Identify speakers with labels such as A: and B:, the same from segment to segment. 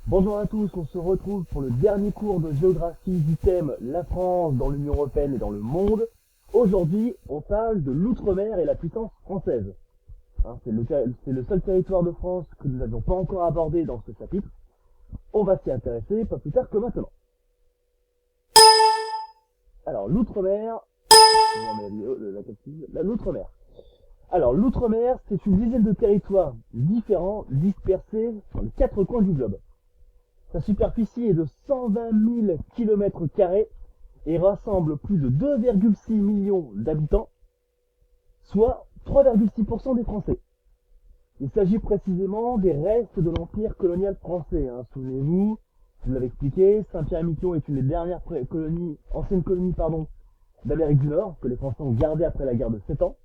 A: Bonjour à tous, on se retrouve pour le dernier cours de géographie du thème La France dans l'Union Européenne et dans le monde. Aujourd'hui, on parle de l'outre-mer et la puissance française. C'est le seul territoire de France que nous n'avions pas encore abordé dans ce chapitre. On va s'y intéresser pas plus tard que maintenant. Alors, l'outre-mer, l'outre-mer. Alors, l'outre-mer, c'est une dizaine de territoires différents dispersés dans les quatre coins du globe. Sa superficie est de 120 000 km² et rassemble plus de 2,6 millions d'habitants, soit 3,6% des Français. Il s'agit précisément des restes de l'empire colonial français. Souvenez-vous, je vous l'avais expliqué, Saint-Pierre-et-Miquelon est une des dernières anciennes colonies d'Amérique du Nord, que les Français ont gardées après la guerre de 7 ans.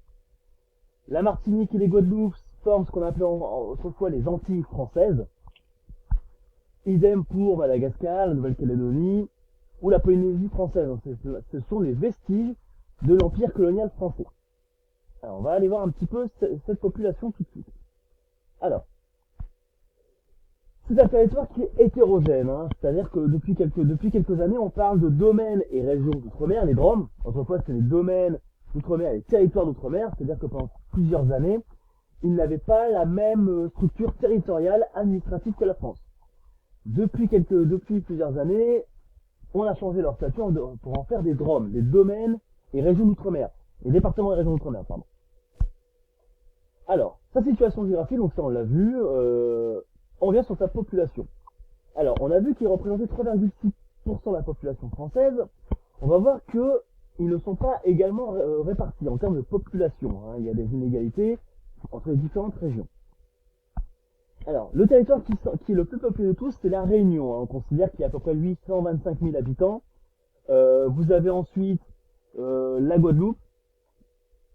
A: La Martinique et les Guadeloupes forment ce qu'on appelait autrefois les Antilles françaises. Idem pour Madagascar, la Nouvelle-Calédonie ou la Polynésie française. Ce sont les vestiges de l'empire colonial français. Alors, on va aller voir un petit peu cette population tout de suite. Alors, c'est un territoire qui est hétérogène, c'est-à-dire que depuis quelques années, on parle de domaines et régions d'outre-mer, les DROM. Autrefois, c'était les domaines d'outre-mer et les territoires d'outre-mer, c'est-à-dire que pendant plusieurs années, ils n'avaient pas la même structure territoriale administrative que la France. Depuis plusieurs années, on a changé leur statut pour en faire des DROM, des domaines et régions d'outre-mer. Les départements et régions d'outre-mer, pardon. Alors, sa situation géographique, donc ça on l'a vu, on vient sur sa population. Alors, on a vu qu'il représentait 3,6% de la population française. On va voir que ils ne sont pas également répartis en termes de population. Il y a des inégalités entre les différentes régions. Alors, le territoire qui est le plus peuplé de tous, c'est la Réunion. On considère qu'il y a à peu près 825 000 habitants. Vous avez ensuite la Guadeloupe,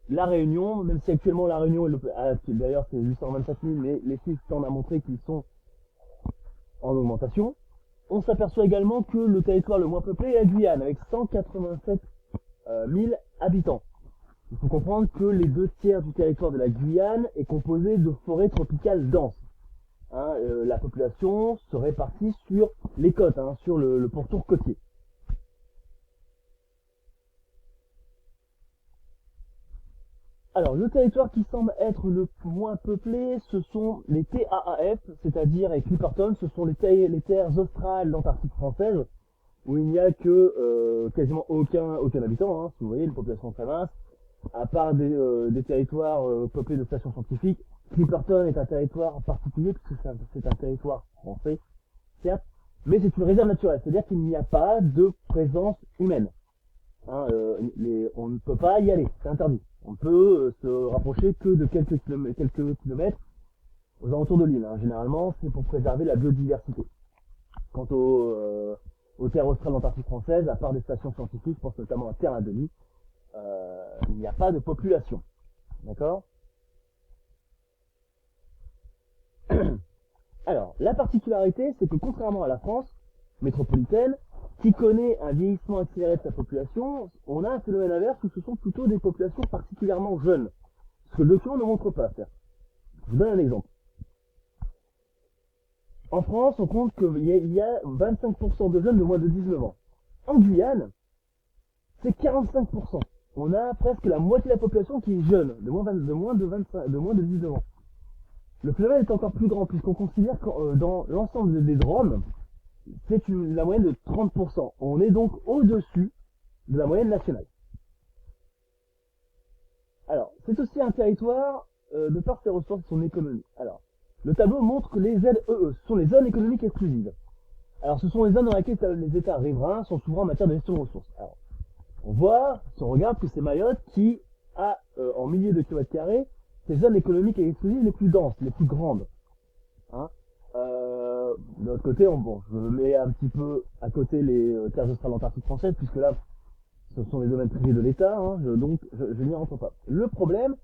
A: la Réunion, même si actuellement la Réunion, d'ailleurs c'est 827 000, mais les chiffres tendent à montrer qu'ils sont en augmentation. On s'aperçoit également que le territoire le moins peuplé est la Guyane, avec 187 000 habitants. Il faut comprendre que les 2/3 du territoire de la Guyane est composé de forêts tropicales denses. La population se répartit sur les côtes, sur le pourtour côtier. Alors, le territoire qui semble être le moins peuplé, ce sont les TAAF, c'est-à-dire avec Clipperton, ce sont les terres australes d'Antarctique française, où il n'y a que quasiment aucun habitant, si vous voyez, une population très mince, à part des territoires peuplés de stations scientifiques. Clipperton est un territoire particulier, puisque c'est un territoire français, certes, mais c'est une réserve naturelle, c'est-à-dire qu'il n'y a pas de présence humaine. On ne peut pas y aller, c'est interdit. On peut se rapprocher que de quelques kilomètres aux alentours de l'île. Généralement, c'est pour préserver la biodiversité. Quant aux terres australes d'Antarctique française, à part des stations scientifiques, je pense notamment à Terre-à-Denis, il n'y a pas de population. D'accord ? Alors, la particularité, c'est que contrairement à la France métropolitaine, qui connaît un vieillissement accéléré de sa population, on a un phénomène inverse où ce sont plutôt des populations particulièrement jeunes. Ce que le document ne montre pas, certes. Je vous donne un exemple. En France, on compte qu'il y a 25% de jeunes de moins de 19 ans. En Guyane, c'est 45%. On a presque la moitié de la population qui est jeune, de moins de 19 ans. Le phénomène est encore plus grand, puisqu'on considère que dans l'ensemble des DROM, c'est la moyenne de 30%. On est donc au-dessus de la moyenne nationale. Alors, c'est aussi un territoire de par ses ressources et son économie. Alors, le tableau montre que les ZEE, ce sont les zones économiques exclusives. Alors, ce sont les zones dans lesquelles les États riverains sont souverains en matière de gestion de ressources. Alors, on voit, si on regarde, que c'est Mayotte qui a, en milliers de kilomètres carrés, ces zones économiques exclusives les plus denses, les plus grandes. De l'autre côté, je mets un petit peu à côté les terres australes d'Antarctique françaises, puisque là, ce sont les domaines privés de l'État, donc je n'y rentre pas. Le problème,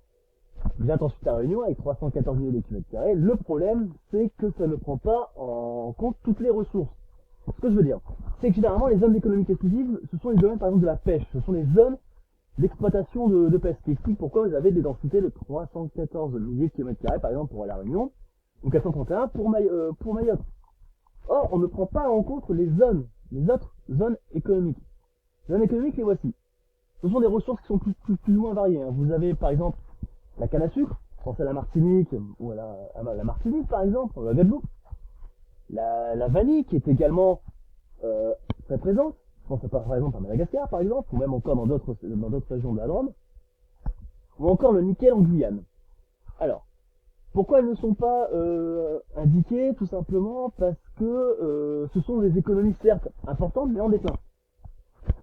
A: vient ensuite la Réunion avec 314 000 km². Le problème, c'est que ça ne prend pas en compte toutes les ressources. Ce que je veux dire, c'est que généralement, les zones économiques exclusives, ce sont les domaines, par exemple, de la pêche. Ce sont les zones d'exploitation de pêche, qui explique pourquoi vous avez des densités de 314 milliers de km², par exemple, pour la Réunion, ou 431 pour Mayotte. Or, on ne prend pas en compte les autres zones économiques. Les zones économiques, les voici. Ce sont des ressources qui sont plus ou moins variées, hein. Vous avez, par exemple, la canne à sucre, je pense à la Martinique, ou à la Martinique, par exemple, ou à la Guadeloupe. La vanille, qui est également très présente. Je pense par exemple à Madagascar, par exemple, ou même encore dans d'autres régions de la Drôme. Ou encore le nickel en Guyane. Alors, pourquoi elles ne sont pas indiquées? Tout simplement parce que ce sont des économies certes importantes, mais en déclin.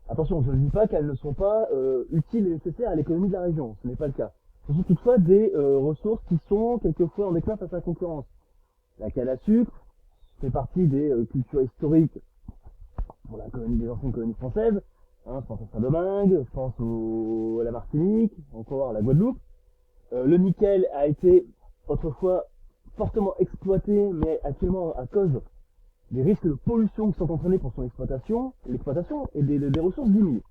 A: Attention, je ne dis pas qu'elles ne sont pas utiles et nécessaires à l'économie de la région, ce n'est pas le cas. Ce sont toutefois des ressources qui sont quelquefois en déclin face à la concurrence. La canne à sucre fait partie des cultures historiques pour des anciennes colonies françaises. Hein, je pense à Saint-Domingue, je pense à la Martinique, encore à la Guadeloupe. Le nickel a été autrefois fortement exploité, mais actuellement à cause des risques de pollution qui sont entraînés pour son l'exploitation et des ressources diminuent.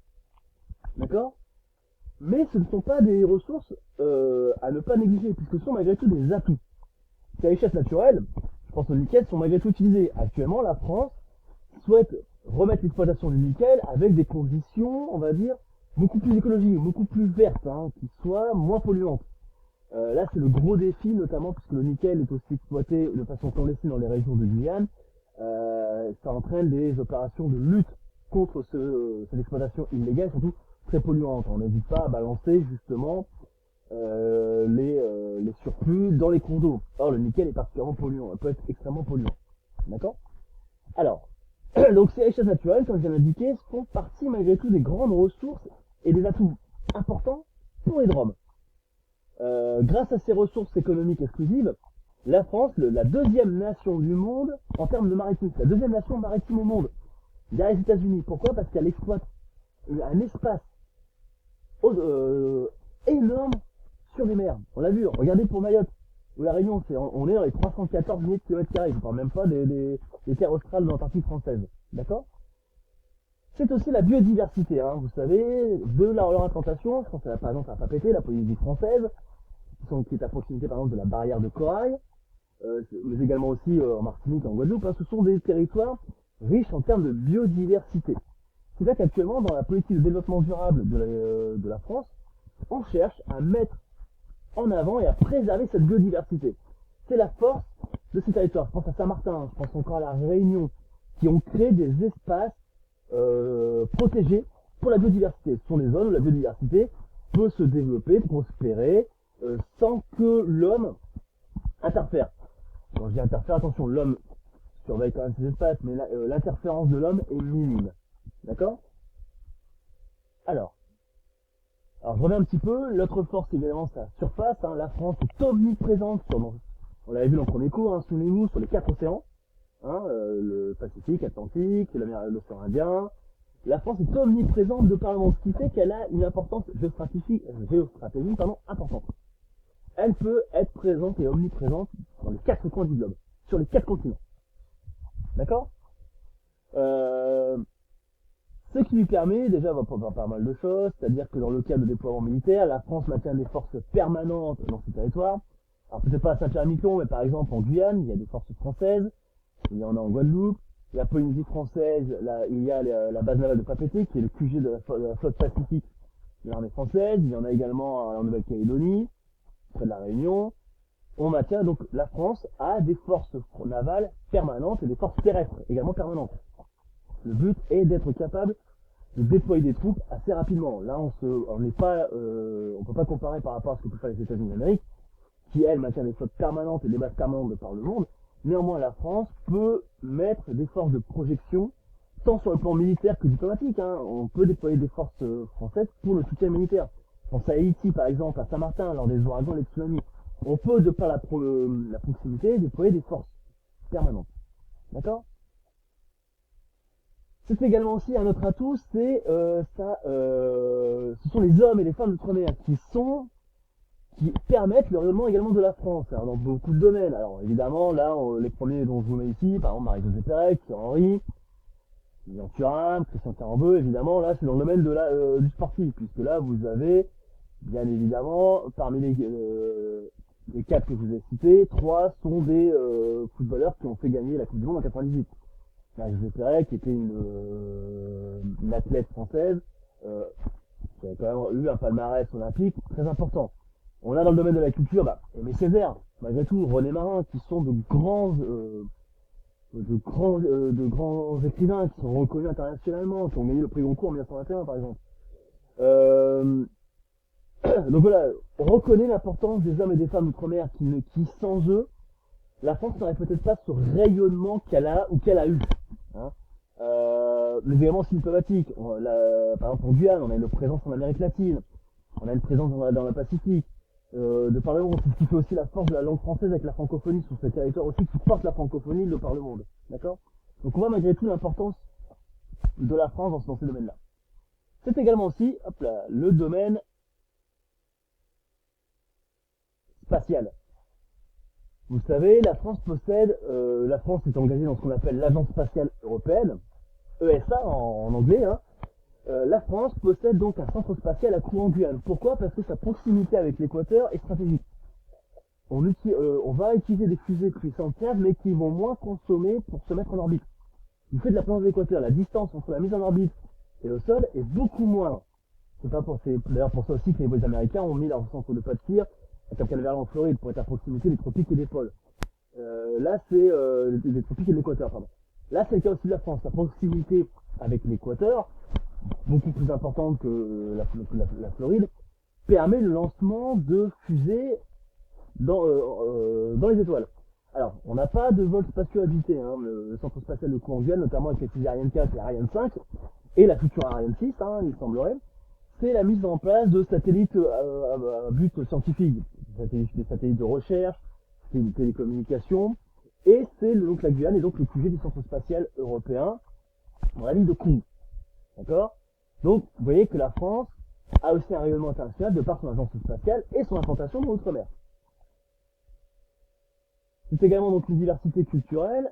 A: D'accord? Mais ce ne sont pas des ressources à ne pas négliger, puisque ce sont malgré tout des atouts. Ces richesses naturelles, je pense au nickel, sont malgré tout utilisées. Actuellement, la France souhaite remettre l'exploitation du nickel avec des conditions, on va dire, beaucoup plus écologiques, beaucoup plus vertes, hein, qui soient moins polluantes. Là, c'est le gros défi, notamment puisque le nickel est aussi exploité de façon clandestine dans les régions de Guyane. Ça entraîne des opérations de lutte contre cette exploitation illégale, surtout très polluante. On n'hésite pas à balancer justement les surplus dans les cours d'eau. Or, le nickel est particulièrement polluant, il peut être extrêmement polluant. D'accord? Alors, donc ces richesses naturelles, comme je viens d'indiquer, font partie malgré tout des grandes ressources et des atouts importants pour les Drômes. Grâce à ces ressources économiques exclusives, la France, la deuxième nation du monde en termes de maritime, la deuxième nation maritime au monde, derrière les États-Unis. Pourquoi? Parce qu'elle exploite un espace énorme sur les mers. On l'a vu, regardez pour Mayotte ou la Réunion, on est dans les 314 milliers de kilomètres carrés. Je ne parle même pas des terres australes de l'Antarctique française. D'accord? C'est aussi la biodiversité, hein. Vous savez, de leur implantation, je pense par exemple à Papeete, la Polynésie française, qui est à proximité par exemple de la barrière de corail, mais également aussi en Martinique et en Guadeloupe, hein. Ce sont des territoires riches en termes de biodiversité. C'est là qu'actuellement, dans la politique de développement durable de la France, on cherche à mettre en avant et à préserver cette biodiversité. C'est la force de ces territoires. Je pense à Saint-Martin, je pense encore à la Réunion, qui ont créé des espaces protégés pour la biodiversité. Ce sont des zones où la biodiversité peut se développer, prospérer, sans que l'homme interfère. Quand je dis interfère, attention, l'homme surveille quand même ces espaces, mais l'interférence de l'homme est minime. D'accord? Alors, je reviens un petit peu. L'autre force, évidemment, c'est la surface, hein. La France est omniprésente on l'avait vu dans le premier cours, hein, souvenez-vous, sur les 4 océans, hein, le Pacifique, l'Atlantique, l'océan Indien. La France est omniprésente de par le monde, ce qui fait qu'elle a une importance géostratégique importante. Elle peut être présente et omniprésente dans les 4 coins du globe, sur les 4 continents. D'accord? Ce qui lui permet déjà pas mal de choses, c'est-à-dire que dans le cas de déploiement militaire, la France maintient des forces permanentes dans ses territoires. Alors peut-être pas à Saint-Pierre-et-Miquelon, mais par exemple en Guyane, il y a des forces françaises, il y en a en Guadeloupe, la Polynésie française, il y a la base navale de Papeete, qui est le QG de la flotte pacifique de l'armée française, il y en a également en Nouvelle-Calédonie, près de la Réunion. On maintient donc, la France a des forces navales permanentes et des forces terrestres également permanentes. Le but est d'être capable de déployer des troupes assez rapidement. Là, on peut pas comparer par rapport à ce que peuvent faire les États-Unis d'Amérique, qui elles maintiennent des flottes permanentes et des bases permanentes de par le monde. Néanmoins, la France peut mettre des forces de projection, tant sur le plan militaire que diplomatique, hein. On peut déployer des forces françaises pour le soutien militaire. Je pense à Haïti, par exemple, à Saint-Martin, lors des ouragans et des tsunamis. On peut, de par la proximité, déployer des forces permanentes. D'accord? C'est également aussi un autre atout, ce sont les hommes et les femmes d'outre-mer qui permettent le rayonnement également de la France, hein, dans beaucoup de domaines. Alors évidemment, là, les premiers dont je vous mets ici, par exemple Marie-Josée Pérec, Thierry Henry, Lilian Thuram, Christian Carambeau, évidemment, là c'est dans le domaine du sportif, puisque là vous avez, bien évidemment, parmi les 4 que je vous ai cités, 3 sont des footballeurs qui ont fait gagner la Coupe du Monde en 98. Marie-Josée Pérec, qui était une athlète française, qui a quand même eu un palmarès olympique très important. On a dans le domaine de la culture, Aimé Césaire, malgré tout, René Marin, qui sont de grands écrivains qui sont reconnus internationalement, qui ont gagné le prix Goncourt en 1921 par exemple. Euh, donc voilà, on reconnaît l'importance des hommes et des femmes d'outre-mer qui sans eux, la France n'aurait peut-être pas ce rayonnement qu'elle a ou qu'elle a eu. Hein. Les éléments symptomatiques, par exemple en Guyane, on a une présence en Amérique latine, on a une présence dans le Pacifique. De par le monde, c'est ce qui fait aussi la force de la langue française avec la francophonie sur ce territoire aussi qui porte la francophonie de par le monde. D'accord. Donc on voit malgré tout l'importance de la France dans ces domaines-là. C'est également aussi, hop là, le domaine spatial. Vous savez, la France est engagée dans ce qu'on appelle l'Agence spatiale européenne, ESA en anglais. Hein. La France possède donc un centre spatial à Kourou en Guyane. Pourquoi? Parce que sa proximité avec l'équateur est stratégique. On va utiliser des fusées puissantes, mais qui vont moins consommer pour se mettre en orbite. Du fait de la planche de l'équateur, la distance entre la mise en orbite et le sol est beaucoup moindre. C'est d'ailleurs pour ça aussi que les Américains ont mis leur centre de pas de tir à Cap Canaveral en Floride pour être à proximité des tropiques et des pôles. Là c'est des tropiques et de l'équateur, pardon. Là c'est le cas aussi de la France. Sa proximité avec l'équateur, beaucoup plus importante que la Floride, permet le lancement de fusées dans les étoiles. Alors, on n'a pas de vol spatiaux habités, hein, le centre spatial de Kourou en Guyane, notamment avec les fusées Ariane 4 et Ariane 5, et la future Ariane 6, hein, il semblerait, c'est la mise en place de satellites à but scientifique, des satellites de recherche, des télécommunications, et c'est donc la Guyane et donc le QG du centre spatial européen dans la ligne de Kourou. D'accord? Donc, vous voyez que la France a aussi un rayonnement international de par son agence spatiale et son implantation dans l'outre-mer. C'est également donc une diversité culturelle,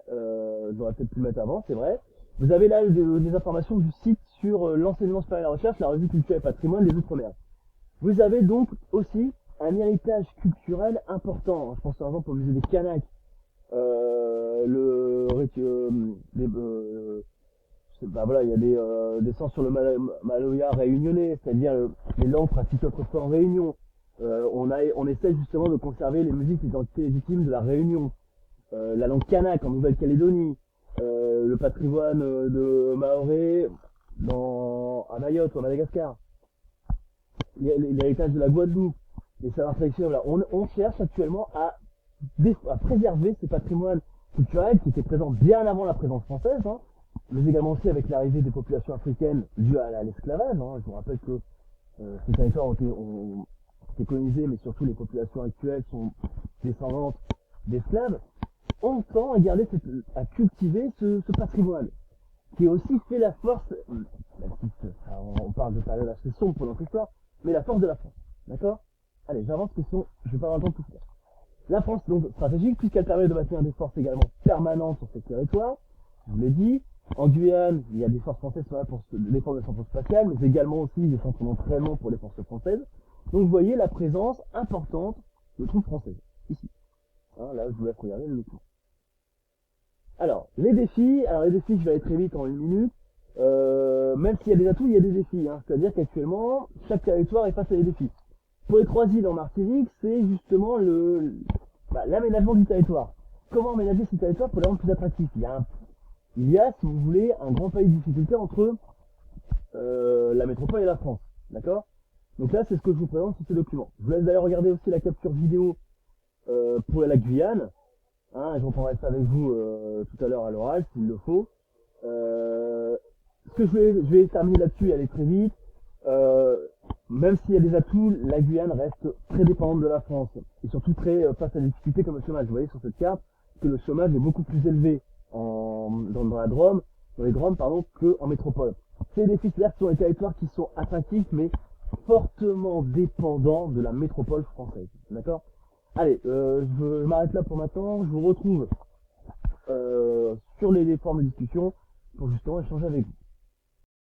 A: j'aurais peut-être pu le mettre avant, c'est vrai. Vous avez là des informations du site sur l'enseignement supérieur et la recherche, la revue culture et patrimoine des Outre-mer. Vous avez donc aussi un héritage culturel important. Je pense par exemple au musée des Kanaks, voilà, il y a des sens sur le Maloya réunionnais, c'est-à-dire les langues pratiquées autrefois en Réunion. On essaie justement de conserver les musiques d'identité légitime de la Réunion, la langue kanak en Nouvelle-Calédonie, le patrimoine de Maoré à Mayotte ou à Madagascar, l'héritage de la Guadeloupe, les savoirs traditionnels. Voilà. On cherche actuellement à préserver ces patrimoines culturels qui étaient présents bien avant la présence française, hein, mais également aussi avec l'arrivée des populations africaines dues à l'esclavage. Hein. Je vous rappelle que ces territoires ont été colonisés, mais surtout les populations actuelles sont descendantes d'esclaves. On tend à garder, à cultiver ce patrimoine, qui aussi fait la force, on parle de période assez sombre pour notre histoire, mais la force de la France. D'accord? Allez, j'avance, question, je vais pas avoir le temps de tout faire. La France, donc, stratégique, puisqu'elle permet de maintenir des forces également permanentes sur ce territoire. Je vous l'ai dit. En Guyane, il y a des forces françaises pour l'effort de centre spatial, mais également aussi des centres d'entraînement pour les forces françaises. Donc, vous voyez la présence importante de troupes françaises. Ici. Hein, là, je vous laisse regarder le coup. Alors, les défis, je vais aller très vite en une minute. Même s'il y a des atouts, il y a des défis. Hein. C'est-à-dire qu'actuellement, chaque territoire est face à des défis. Pour les 3 îles en Martinique, c'est justement l'aménagement du territoire. Comment aménager ce territoire pour le rendre plus attractif? Il y a, si vous voulez, un grand palier de difficulté entre la métropole et la France. D'accord? Donc là, c'est ce que je vous présente sur ce document. Je vous laisse d'ailleurs regarder aussi la capture vidéo pour la Guyane. Hein, je reprendrai ça avec vous tout à l'heure à l'oral, s'il le faut. Je vais terminer là-dessus et aller très vite. Même s'il y a des atouts, la Guyane reste très dépendante de la France. Et surtout très face à des difficultés comme le chômage. Vous voyez sur cette carte que le chômage est beaucoup plus élevé dans les Drômes, qu'en métropole. C'est des défis, c'est-à-dire que ce sont des territoires qui sont attractifs, mais fortement dépendants de la métropole française. D'accord? Allez, je m'arrête là pour maintenant. Je vous retrouve sur les formes de discussion pour justement échanger avec vous.